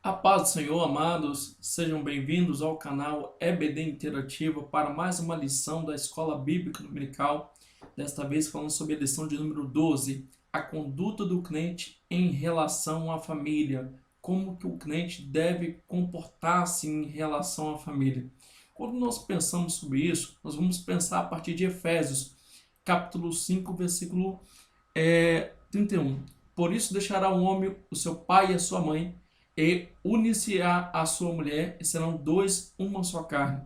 A paz do Senhor, amados, sejam bem-vindos ao canal EBD Interativa para mais uma lição da Escola Bíblica Dominical. Desta vez falando sobre a lição de número 12, a conduta do crente em relação à família. Como que o crente deve comportar-se em relação à família. Quando nós pensamos sobre isso, nós vamos pensar a partir de Efésios, capítulo 5, versículo 31. Por isso deixará o homem o seu pai e a sua mãe, e unir-se-á a sua mulher, e serão dois uma só carne.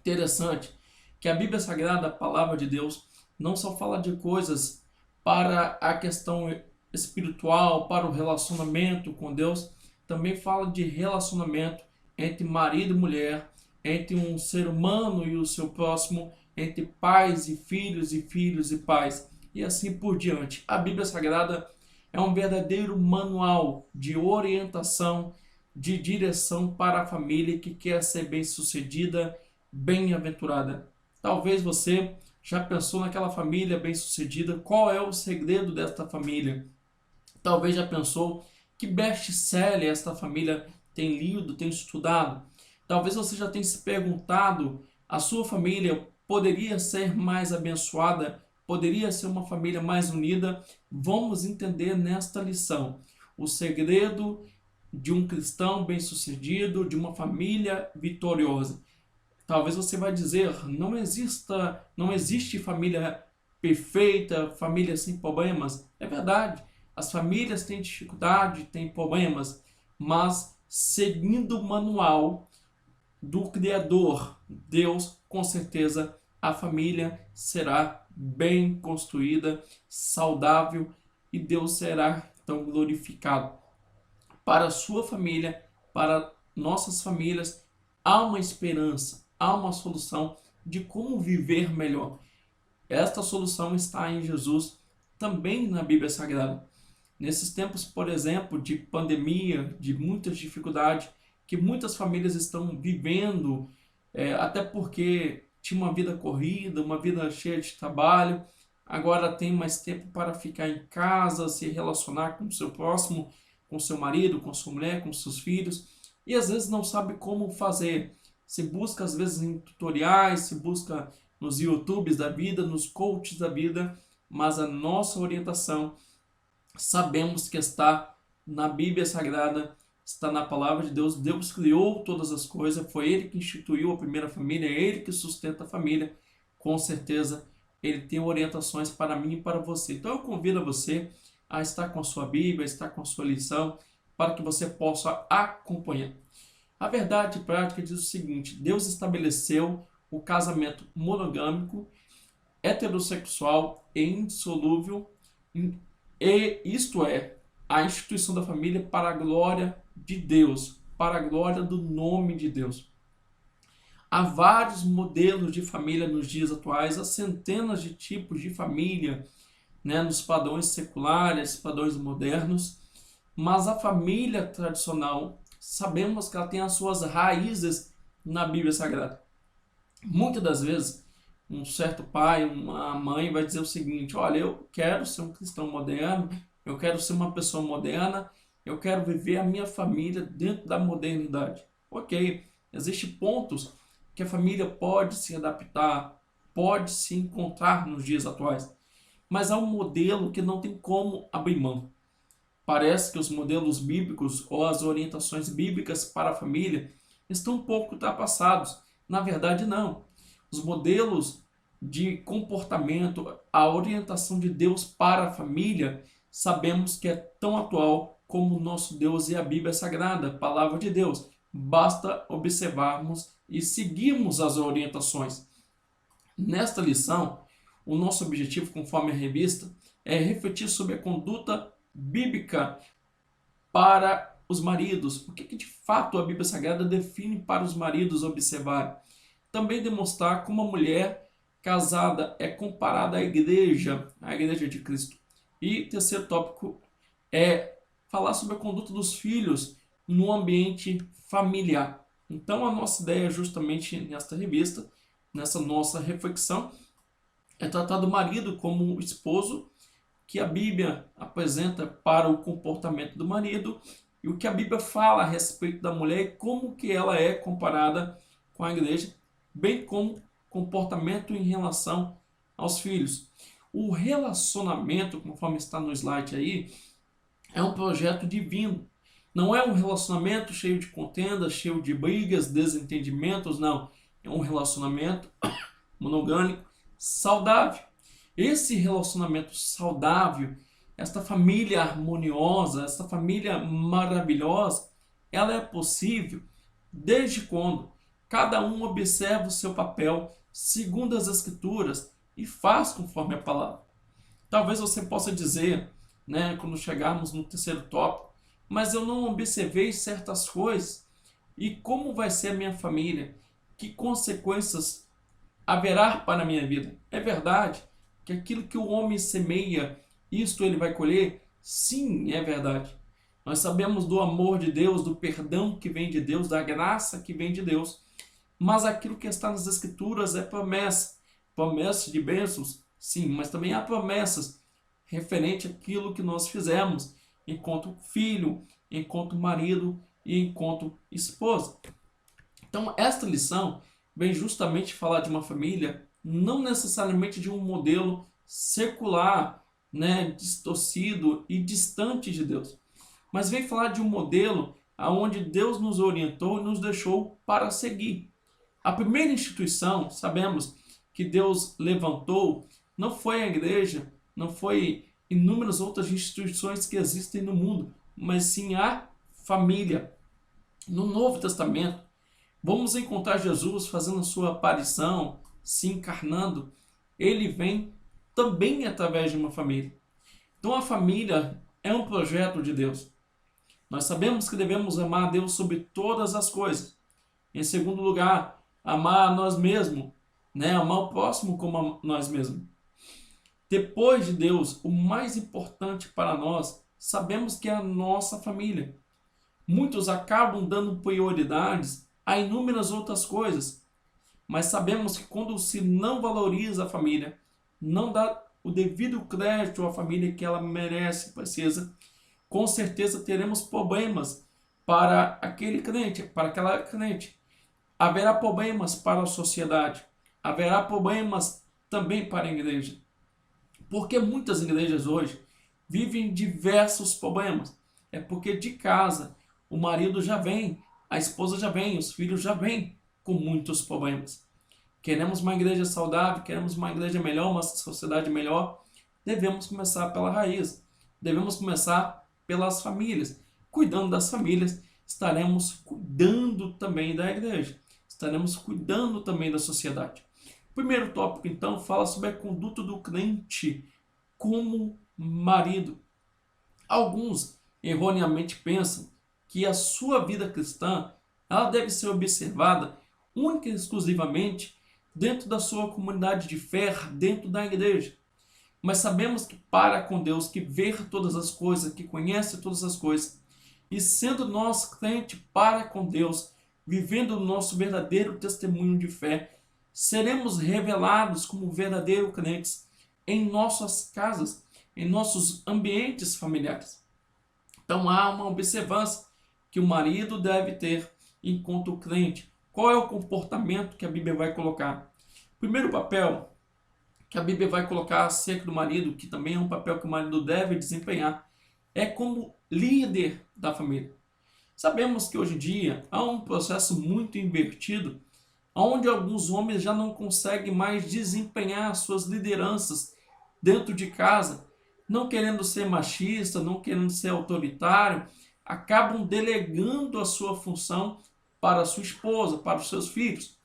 Interessante que a Bíblia Sagrada, a palavra de Deus, não só fala de coisas para a questão espiritual, para o relacionamento com Deus, também fala de relacionamento entre marido e mulher, entre um ser humano e o seu próximo, entre pais e filhos e filhos e pais, e assim por diante. A Bíblia Sagrada é um verdadeiro manual de orientação, de direção para a família que quer ser bem-sucedida, bem-aventurada. Talvez você já pensou naquela família bem-sucedida, qual é o segredo desta família? Talvez já pensou que best-seller esta família tem lido, tem estudado? Talvez você já tenha se perguntado, a sua família poderia ser mais abençoada? Poderia ser uma família mais unida? Vamos entender nesta lição o segredo de um cristão bem-sucedido, de uma família vitoriosa. Talvez você vai dizer, não existe família perfeita, família sem problemas. É verdade, as famílias têm dificuldade, têm problemas, mas seguindo o manual do Criador, Deus, com certeza a família será bem construída, saudável, e Deus será então glorificado. Para a sua família, para nossas famílias, há uma esperança, há uma solução de como viver melhor. Esta solução está em Jesus, também na Bíblia Sagrada. Nesses tempos, por exemplo, de pandemia, de muitas dificuldades que muitas famílias estão vivendo, até porque tinha uma vida corrida, uma vida cheia de trabalho, agora tem mais tempo para ficar em casa, se relacionar com o seu próximo, com seu marido, com sua mulher, com seus filhos, e às vezes não sabe como fazer. Se busca às vezes em tutoriais, se busca nos YouTubes da vida, nos coaches da vida, mas a nossa orientação sabemos que está na Bíblia Sagrada, está na palavra de Deus. Deus criou todas as coisas, foi Ele que instituiu a primeira família, é Ele que sustenta a família. Com certeza, Ele tem orientações para mim e para você. Então eu convido a você a estar com a sua Bíblia, a estar com a sua lição, para que você possa acompanhar. A verdade prática diz o seguinte: Deus estabeleceu o casamento monogâmico, heterossexual e indissolúvel, e isto é, a instituição da família para a glória de Deus, para a glória do nome de Deus. Há vários modelos de família nos dias atuais, há centenas de tipos de família, nos padrões seculares, padrões modernos, mas a família tradicional, sabemos que ela tem as suas raízes na Bíblia Sagrada. Muitas das vezes, um certo pai, uma mãe vai dizer o seguinte: olha, eu quero ser um cristão moderno, eu quero ser uma pessoa moderna, eu quero viver a minha família dentro da modernidade. Ok, existem pontos que a família pode se adaptar, pode se encontrar nos dias atuais, mas há um modelo que não tem como abrir mão. Parece que os modelos bíblicos ou as orientações bíblicas para a família estão um pouco ultrapassados. Na verdade, não. Os modelos de comportamento, a orientação de Deus para a família, sabemos que é tão atual como o nosso Deus e a Bíblia Sagrada, a palavra de Deus. Basta observarmos e seguirmos as orientações. Nesta lição, o nosso objetivo, conforme a revista, é refletir sobre a conduta bíblica para os maridos. O que de fato a Bíblia Sagrada define para os maridos observarem. Também demonstrar como a mulher casada é comparada à igreja de Cristo. E terceiro tópico é falar sobre a conduta dos filhos no ambiente familiar. Então a nossa ideia justamente nesta revista, nessa nossa reflexão, é tratar do marido como o esposo que a Bíblia apresenta para o comportamento do marido, e o que a Bíblia fala a respeito da mulher e como que ela é comparada com a igreja, bem como comportamento em relação aos filhos. O relacionamento, conforme está no slide aí, é um projeto divino. Não é um relacionamento cheio de contendas, cheio de brigas, desentendimentos, não. É um relacionamento monogâmico saudável. Esse relacionamento saudável, esta família harmoniosa, esta família maravilhosa, ela é possível desde quando cada um observa o seu papel segundo as Escrituras e faz conforme a palavra. Talvez você possa dizer, né, quando chegarmos no terceiro tópico, mas eu não observei certas coisas. E como vai ser a minha família? Que consequências haverá para a minha vida? É verdade que aquilo que o homem semeia, isto ele vai colher? Sim, é verdade. Nós sabemos do amor de Deus, do perdão que vem de Deus, da graça que vem de Deus. Mas aquilo que está nas Escrituras é promessa. Promessa de bênçãos, sim, mas também há promessas referente àquilo que nós fizemos enquanto filho, enquanto marido e enquanto esposa. Então, esta lição vem justamente falar de uma família, não necessariamente de um modelo secular, né, distorcido e distante de Deus, mas vem falar de um modelo aonde Deus nos orientou e nos deixou para seguir. A primeira instituição, sabemos que Deus levantou, não foi a igreja, não foi inúmeras outras instituições que existem no mundo, mas sim a família. No Novo Testamento, vamos encontrar Jesus fazendo sua aparição, se encarnando. Ele vem também através de uma família. Então a família é um projeto de Deus. Nós sabemos que devemos amar a Deus sobre todas as coisas. Em segundo lugar, amar a nós mesmos, né? Amar o próximo como a nós mesmos. Depois de Deus, o mais importante para nós, sabemos que é a nossa família. Muitos acabam dando prioridades a inúmeras outras coisas, mas sabemos que quando se não valoriza a família, não dá o devido crédito à família que ela merece, precisa, com certeza teremos problemas para aquele crente, para aquela crente. Haverá problemas para a sociedade, haverá problemas também para a igreja. Porque muitas igrejas hoje vivem diversos problemas. É porque de casa o marido já vem, a esposa já vem, os filhos já vêm com muitos problemas. Queremos uma igreja saudável, queremos uma igreja melhor, uma sociedade melhor. Devemos começar pela raiz. Devemos começar pelas famílias. Cuidando das famílias, estaremos cuidando também da igreja. Estaremos cuidando também da sociedade. O primeiro tópico, então, fala sobre a conduta do crente como marido. Alguns erroneamente pensam que a sua vida cristã ela deve ser observada única e exclusivamente dentro da sua comunidade de fé, dentro da igreja. Mas sabemos que para com Deus, que vê todas as coisas, que conhece todas as coisas, e sendo nós crente para com Deus, vivendo o nosso verdadeiro testemunho de fé, seremos revelados como verdadeiros crentes em nossas casas, em nossos ambientes familiares. Então há uma observância que o marido deve ter enquanto crente. Qual é o comportamento que a Bíblia vai colocar? O primeiro papel que a Bíblia vai colocar acerca do marido, que também é um papel que o marido deve desempenhar, é como líder da família. Sabemos que hoje em dia há um processo muito invertido, onde alguns homens já não conseguem mais desempenhar suas lideranças dentro de casa, não querendo ser machista, não querendo ser autoritário, acabam delegando a sua função para a sua esposa, para os seus filhos.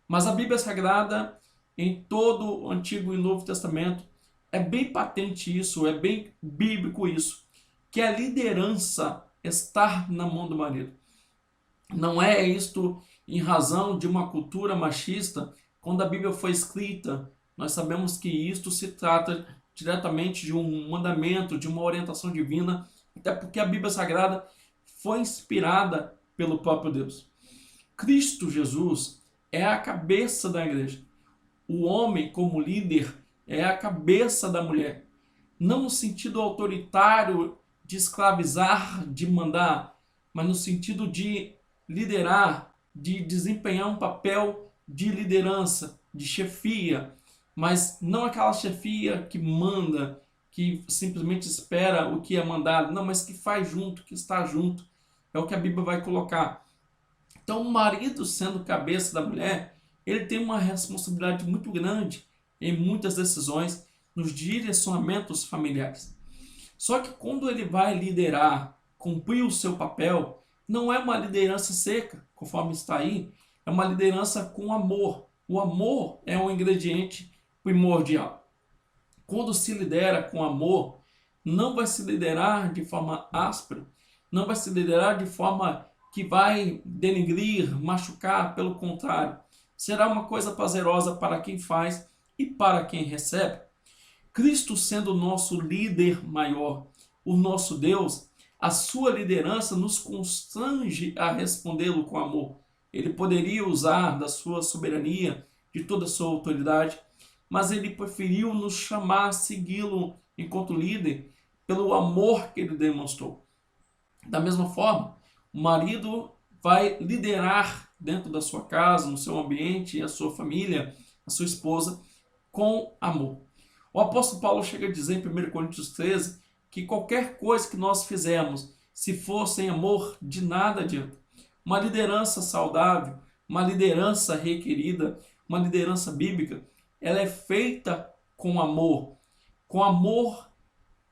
Mas a Bíblia Sagrada, em todo o Antigo e Novo Testamento, é bem patente isso, é bem bíblico isso, que a liderança está na mão do marido. Não é isto em razão de uma cultura machista. Quando a Bíblia foi escrita, nós sabemos que isto se trata diretamente de um mandamento, de uma orientação divina, até porque a Bíblia Sagrada foi inspirada pelo próprio Deus. Cristo Jesus é a cabeça da igreja. O homem, como líder, é a cabeça da mulher. Não no sentido autoritário de escravizar, de mandar, mas no sentido de liderar, de desempenhar um papel de liderança, de chefia, mas não aquela chefia que manda, que simplesmente espera o que é mandado, não, mas que faz junto, que está junto. É o que a Bíblia vai colocar. Então, o marido, sendo cabeça da mulher, ele tem uma responsabilidade muito grande em muitas decisões nos direcionamentos familiares. Só que quando ele vai liderar, cumprir o seu papel, não é uma liderança seca, conforme está aí, é uma liderança com amor. O amor é um ingrediente primordial. Quando se lidera com amor, não vai se liderar de forma áspera, não vai se liderar de forma que vai denigrir, machucar, pelo contrário, será uma coisa prazerosa para quem faz e para quem recebe. Cristo sendo o nosso líder maior, o nosso Deus, a sua liderança nos constrange a respondê-lo com amor. Ele poderia usar da sua soberania, de toda a sua autoridade, mas ele preferiu nos chamar a segui-lo enquanto líder pelo amor que ele demonstrou. Da mesma forma, o marido vai liderar dentro da sua casa, no seu ambiente, a sua família, a sua esposa, com amor. O apóstolo Paulo chega a dizer em 1 Coríntios 13 que qualquer coisa que nós fizermos, se for sem amor, de nada adianta. Uma liderança saudável, uma liderança requerida, uma liderança bíblica, ela é feita com amor,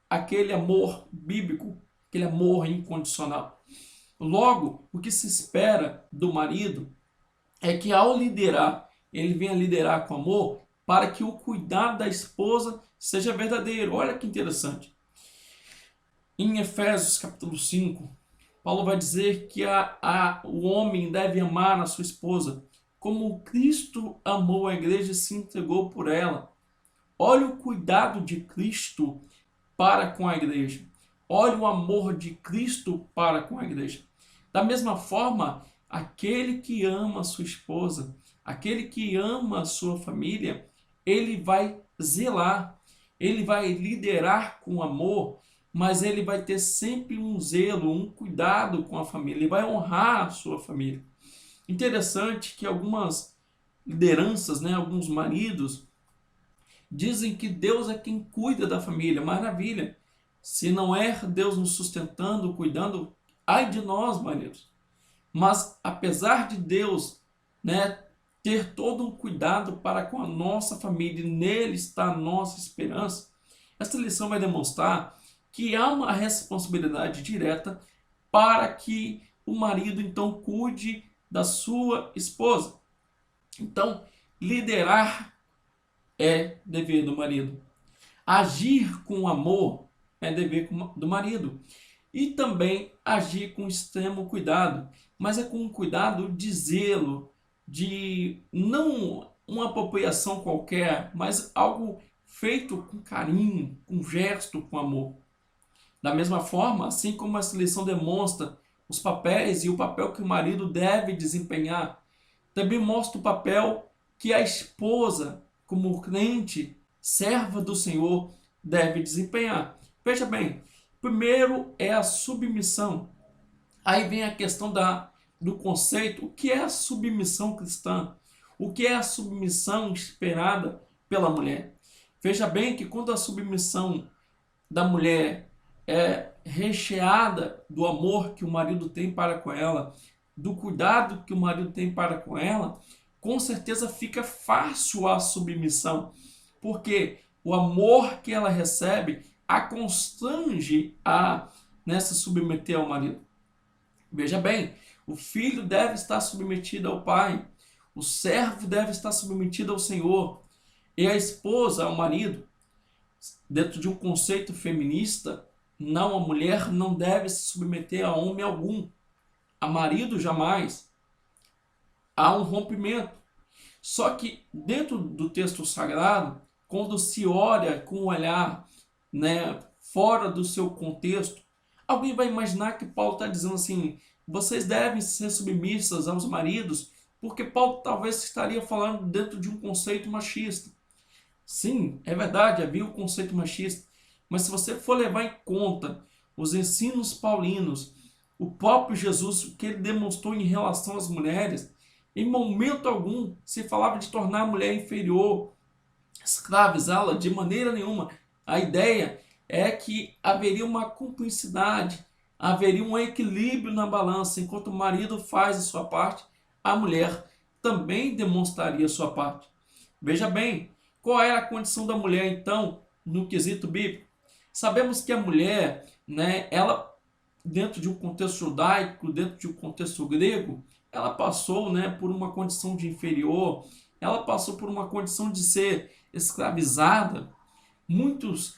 aquele amor bíblico, aquele amor incondicional. Logo, o que se espera do marido é que ao liderar, ele venha liderar com amor para que o cuidado da esposa seja verdadeiro. Olha que interessante. Em Efésios capítulo 5, Paulo vai dizer que o homem deve amar a sua esposa como Cristo amou a igreja e se entregou por ela. Olha o cuidado de Cristo para com a igreja. Olha o amor de Cristo para com a igreja. Da mesma forma, aquele que ama a sua esposa, aquele que ama a sua família, ele vai zelar, ele vai liderar com amor, mas ele vai ter sempre um zelo, um cuidado com a família, ele vai honrar a sua família. Interessante que algumas lideranças, alguns maridos, dizem que Deus é quem cuida da família. Maravilha! Se não é Deus nos sustentando, cuidando, ai de nós, maridos. Mas apesar de Deus, ter todo um cuidado para com a nossa família, e nele está a nossa esperança, esta lição vai demonstrar que há uma responsabilidade direta para que o marido então cuide da sua esposa. Então, liderar é dever do marido. Agir com amor é dever do marido. E também agir com extremo cuidado, mas é com um cuidado de zelo, de não uma apropriação qualquer, mas algo feito com carinho, com gesto, com amor. Da mesma forma, assim como essa lição demonstra os papéis e o papel que o marido deve desempenhar, também mostra o papel que a esposa, como crente, serva do Senhor, deve desempenhar. Veja bem, primeiro é a submissão. Aí vem a questão do conceito, o que é a submissão cristã? O que é a submissão esperada pela mulher? Veja bem que quando a submissão da mulher é recheada do amor que o marido tem para com ela, do cuidado que o marido tem para com ela, com certeza fica fácil a submissão, porque o amor que ela recebe a constrange a se submeter ao marido. Veja bem, o filho deve estar submetido ao pai, o servo deve estar submetido ao Senhor, e a esposa ao marido. Dentro de um conceito feminista, não, a mulher não deve se submeter a homem algum, a marido jamais. Há um rompimento. Só que dentro do texto sagrado, quando se olha com um olhar fora do seu contexto, alguém vai imaginar que Paulo está dizendo assim, vocês devem ser submissas aos maridos, porque Paulo talvez estaria falando dentro de um conceito machista. Sim, é verdade, havia o conceito machista, mas se você for levar em conta os ensinos paulinos, O próprio Jesus, o que ele demonstrou em relação às mulheres, em momento algum se falava de tornar a mulher inferior, escravizá-la de maneira nenhuma. A ideia é que haveria uma cumplicidade, haveria um equilíbrio na balança. Enquanto o marido faz a sua parte, a mulher também demonstraria a sua parte. Veja bem, qual era a condição da mulher então no quesito bíblico? Sabemos que a mulher, né, ela dentro de um contexto judaico, dentro de um contexto grego, ela passou, né, por uma condição de inferior, ela passou por uma condição de ser escravizada. Muitas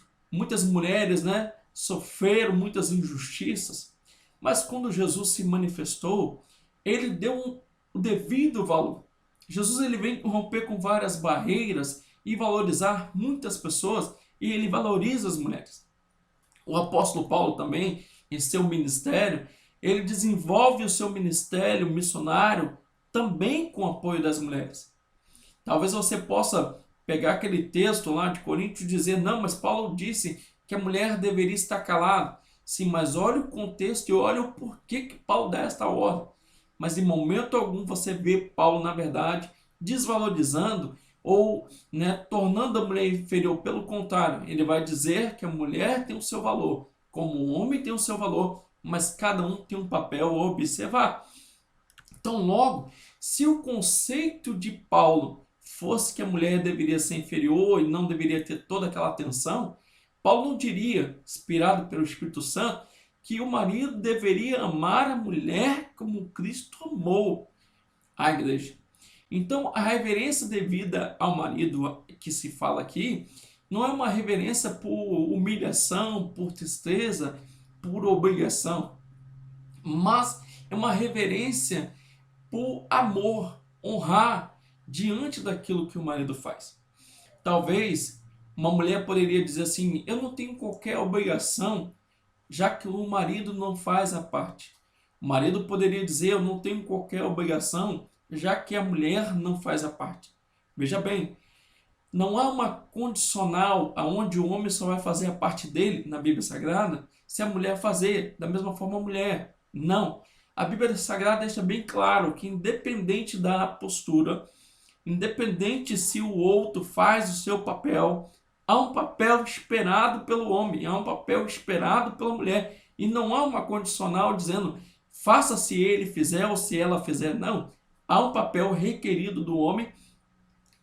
mulheres, né, sofreram muitas injustiças, mas quando Jesus se manifestou, ele deu o devido valor. Jesus ele vem romper com várias barreiras e valorizar muitas pessoas, e ele valoriza as mulheres. O apóstolo Paulo também, em seu ministério, ele desenvolve o seu ministério missionário também com o apoio das mulheres. Talvez você possa pegar aquele texto lá de Coríntios e dizer, não, mas Paulo disse que a mulher deveria estar calada. Sim, mas olha o contexto e olha o porquê que Paulo dá esta ordem. Mas em momento algum você vê Paulo, na verdade, desvalorizando ou, né, tornando a mulher inferior. Pelo contrário, ele vai dizer que a mulher tem o seu valor, como o homem tem o seu valor, mas cada um tem um papel a observar. Então, logo, se o conceito de Paulo fosse que a mulher deveria ser inferior e não deveria ter toda aquela atenção, Paulo não diria, inspirado pelo Espírito Santo, que o marido deveria amar a mulher como Cristo amou a igreja. Então, a reverência devida ao marido que se fala aqui não é uma reverência por humilhação, por tristeza, por obrigação, mas é uma reverência por amor, honrar diante daquilo que o marido faz. Talvez uma mulher poderia dizer assim, eu não tenho qualquer obrigação, já que o marido não faz a parte. O marido poderia dizer, eu não tenho qualquer obrigação, já que a mulher não faz a parte. Veja bem, não há uma condicional aonde o homem só vai fazer a parte dele na Bíblia Sagrada se a mulher fazer da mesma forma a mulher. Não. A Bíblia Sagrada deixa bem claro que independente da postura, independente se o outro faz o seu papel, há um papel esperado pelo homem, há um papel esperado pela mulher. E não há uma condicional dizendo, faça se ele fizer ou se ela fizer. Não. Há um papel requerido do homem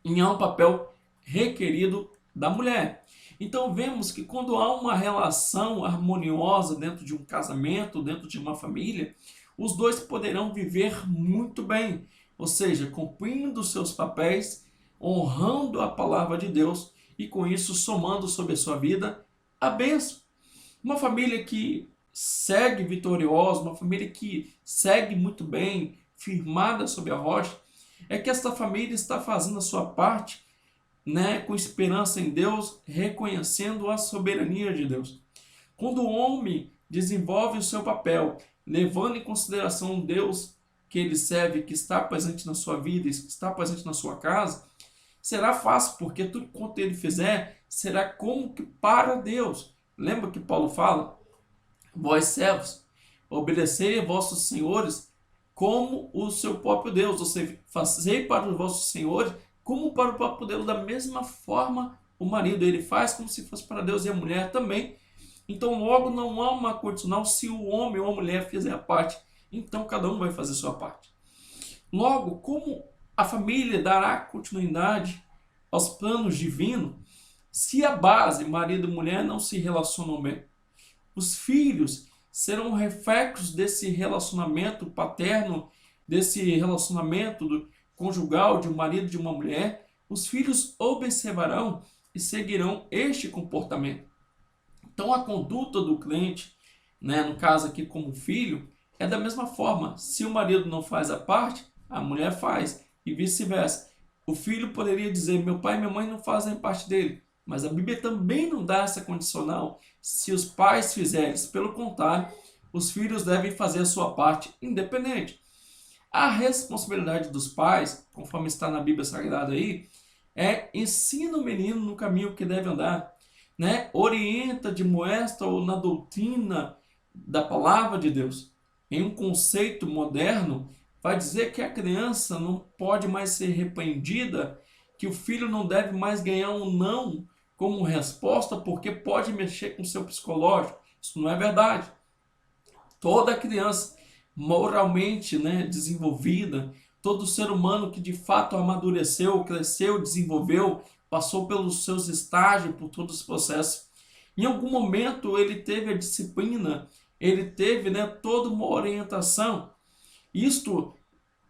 e há um papel requerido da mulher. Então vemos que quando há uma relação harmoniosa dentro de um casamento, dentro de uma família, os dois poderão viver muito bem, ou seja, cumprindo seus papéis, honrando a palavra de Deus e com isso somando sobre a sua vida a bênção. Uma família que segue vitoriosa, uma família que segue muito bem, firmada sobre a rocha, é que esta família está fazendo a sua parte, né, com esperança em Deus, reconhecendo a soberania de Deus. Quando o homem desenvolve o seu papel, levando em consideração o Deus que ele serve, que está presente na sua vida, que está presente na sua casa, será fácil, porque tudo quanto ele fizer será como que para Deus. Lembra que Paulo fala? Vós servos, obedecei a vossos senhores como o seu próprio Deus, ou seja, fazei para os vossos senhores como para o próprio Deus. Da mesma forma, o marido ele faz como se fosse para Deus e a mulher também. Então, logo, não há uma condicional se o homem ou a mulher fizer a parte. Então, cada um vai fazer a sua parte. Logo, como a família dará continuidade aos planos divinos se a base, marido e mulher, não se relacionam bem? Os filhos serão reflexos desse relacionamento paterno, desse relacionamento conjugal de um marido e de uma mulher. Os filhos observarão e seguirão este comportamento. Então, a conduta do crente, né, no caso aqui como filho, é da mesma forma. Se o marido não faz a parte, a mulher faz, e vice-versa. O filho poderia dizer, meu pai e minha mãe não fazem parte dele, mas a Bíblia também não dá essa condicional se os pais fizerem. Pelo contrário, os filhos devem fazer a sua parte independente. A responsabilidade dos pais, conforme está na Bíblia Sagrada aí, é ensina o menino no caminho que deve andar, né? Orienta, demoestra ou na doutrina da palavra de Deus. em um conceito moderno, vai dizer que a criança não pode mais ser repreendida, que o filho não deve mais ganhar um não como resposta, porque pode mexer com o seu psicológico. Isso não é verdade. Toda criança moralmente, desenvolvida, todo ser humano que de fato amadureceu, cresceu, desenvolveu, passou pelos seus estágios, por todos os processos, em algum momento ele teve a disciplina, ele teve toda uma orientação. Isto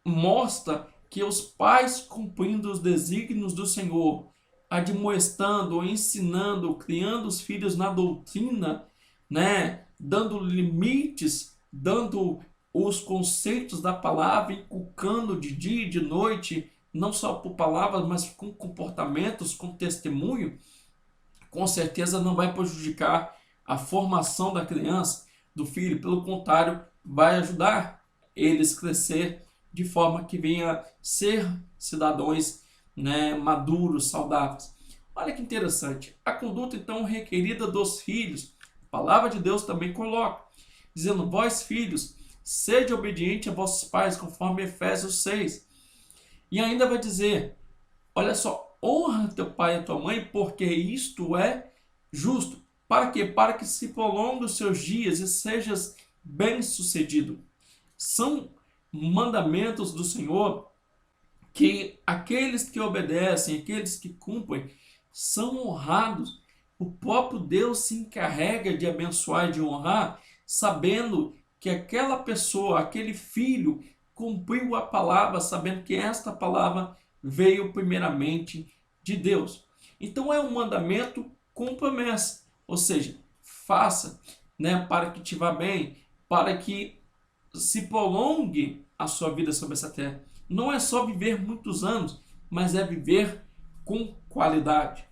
mostra que os pais, cumprindo os desígnios do Senhor, admoestando, ensinando, criando os filhos na doutrina, dando limites, dando os conceitos da palavra, inculcando de dia e de noite, não só por palavras, mas com comportamentos, com testemunho, com certeza não vai prejudicar a formação da criança, do filho. Pelo contrário, vai ajudar eles a crescer de forma que venha ser cidadãos maduros, saudáveis. Olha que interessante. A conduta, então, requerida dos filhos, a palavra de Deus também coloca, dizendo: vós, filhos, sede obediente a vossos pais, conforme Efésios 6. E ainda vai dizer, olha só, honra teu pai e a tua mãe, porque isto é justo. Para quê? Para que se prolongue os seus dias e sejas bem-sucedido. São mandamentos do Senhor que aqueles que obedecem, aqueles que cumprem, são honrados. O próprio Deus se encarrega de abençoar e de honrar, sabendo que aquela pessoa, aquele filho, cumpriu a palavra, sabendo que esta palavra veio primeiramente de Deus. Então é um mandamento com promessa, ou seja, faça, para que te vá bem, para que se prolongue a sua vida sobre essa terra. Não é só viver muitos anos, mas é viver com qualidade.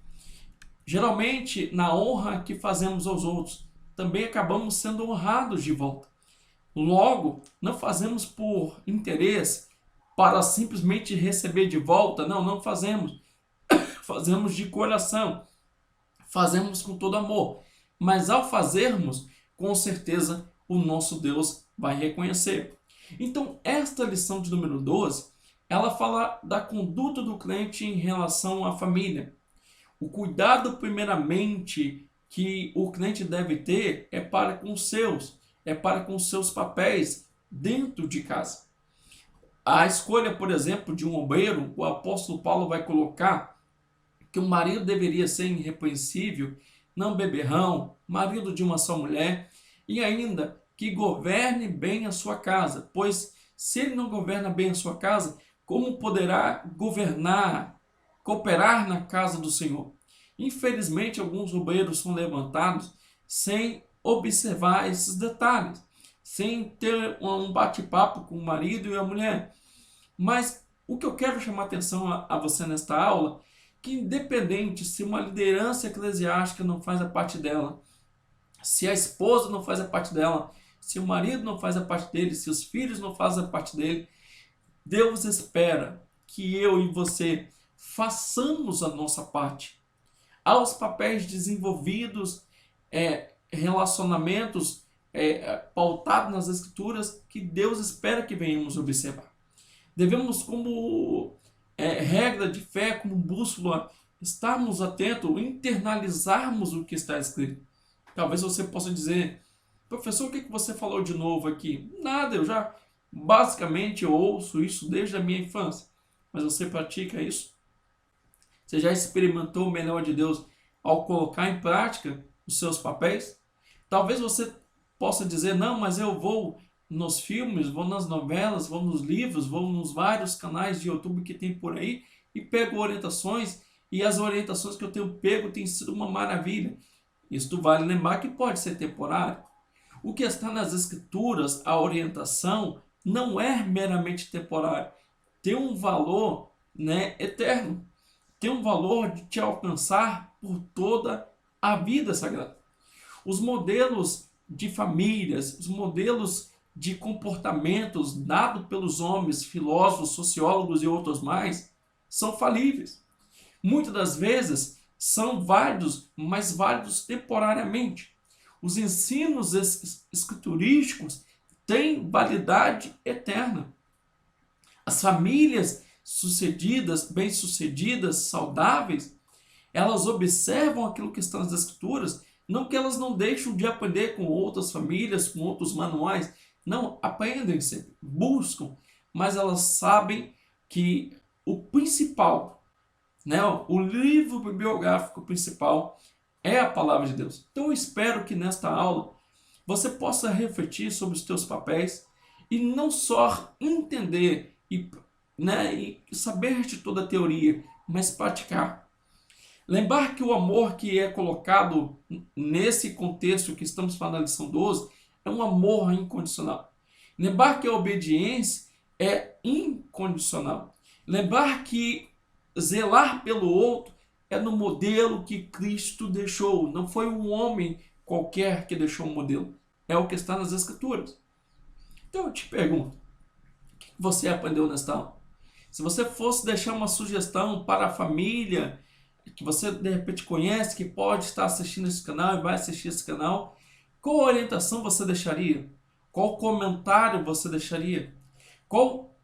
Geralmente, na honra que fazemos aos outros, também acabamos sendo honrados de volta. Logo, não fazemos por interesse, para simplesmente receber de volta. Não fazemos. Fazemos de coração. Fazemos com todo amor. Mas ao fazermos, com certeza, o nosso Deus vai reconhecer. Então, esta lição de número 12, ela fala da conduta do crente em relação à família. O cuidado, primeiramente, que o crente deve ter é para com os seus, é para com os seus papéis dentro de casa. A escolha, por exemplo, de um obreiro, o apóstolo Paulo vai colocar que o marido deveria ser irrepreensível, não beberrão, marido de uma só mulher, e ainda que governe bem a sua casa, pois se ele não governa bem a sua casa, como poderá governar, cooperar na casa do Senhor? Infelizmente, alguns obreiros são levantados sem observar esses detalhes, sem ter um bate-papo com o marido e a mulher. Mas o que eu quero chamar a atenção a você nesta aula, que independente se uma liderança eclesiástica não faz a parte dela, se a esposa não faz a parte dela, se o marido não faz a parte dele, se os filhos não fazem a parte dele, Deus espera que eu e você façamos a nossa parte. Aos papéis desenvolvidos, relacionamentos pautados nas Escrituras, que Deus espera que venhamos observar. Devemos, como regra de fé, como bússola, estarmos atentos, internalizarmos o que está escrito. Talvez você possa dizer: professor, o que você falou de novo aqui? Nada, eu já basicamente ouço isso desde a minha infância. Mas você pratica isso? Você já experimentou o melhor de Deus ao colocar em prática os seus papéis? Talvez você possa dizer: não, mas eu vou nos filmes, vou nas novelas, vou nos livros, vou nos vários canais de YouTube que tem por aí e pego orientações, e as orientações que eu tenho pego têm sido uma maravilha. Isto vale lembrar que pode ser temporário. O que está nas Escrituras, a orientação, não é meramente temporário. Tem um valor eterno. Tem um valor de te alcançar por toda a vida sagrada. Os modelos de famílias, os modelos de comportamentos dados pelos homens, filósofos, sociólogos e outros mais, são falíveis. Muitas das vezes são válidos, mas válidos temporariamente. Os ensinos escriturísticos tem validade eterna. As famílias sucedidas, bem-sucedidas, saudáveis, elas observam aquilo que está nas Escrituras, não que elas não deixam de aprender com outras famílias, com outros manuais, não, aprendem sempre, buscam, mas elas sabem que o principal, né, o livro bibliográfico principal é a palavra de Deus. Então eu espero que nesta aula você possa refletir sobre os teus papéis e não só entender e saber de toda a teoria, mas praticar. Lembrar que o amor que é colocado nesse contexto que estamos falando na lição 12 é um amor incondicional. Lembrar que a obediência é incondicional. Lembrar que zelar pelo outro é no modelo que Cristo deixou. Não foi um homem qualquer que deixou o modelo. É o que está nas Escrituras. Então eu te pergunto, o que você aprendeu nesta aula? Se você fosse deixar uma sugestão para a família que você de repente conhece, que pode estar assistindo esse canal e vai assistir esse canal, qual orientação você deixaria? Qual comentário você deixaria? Qual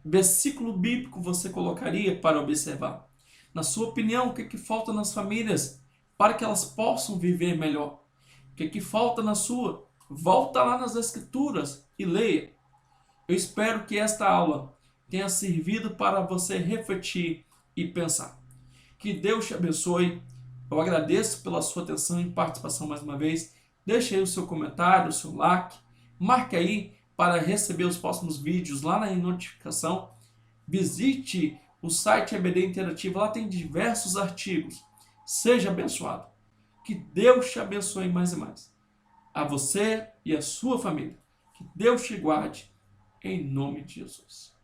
versículo bíblico você colocaria para observar? Na sua opinião, o que falta nas famílias para que elas possam viver melhor? O que falta na sua? Volta lá nas Escrituras e leia. Eu espero que esta aula tenha servido para você refletir e pensar. Que Deus te abençoe. Eu agradeço pela sua atenção e participação mais uma vez. Deixe aí o seu comentário, o seu like. Marque aí para receber os próximos vídeos lá na notificação. Visite o site EBD Interativo. Lá tem diversos artigos. Seja abençoado. Que Deus te abençoe mais e mais. A você e a sua família. Que Deus te guarde. Em nome de Jesus.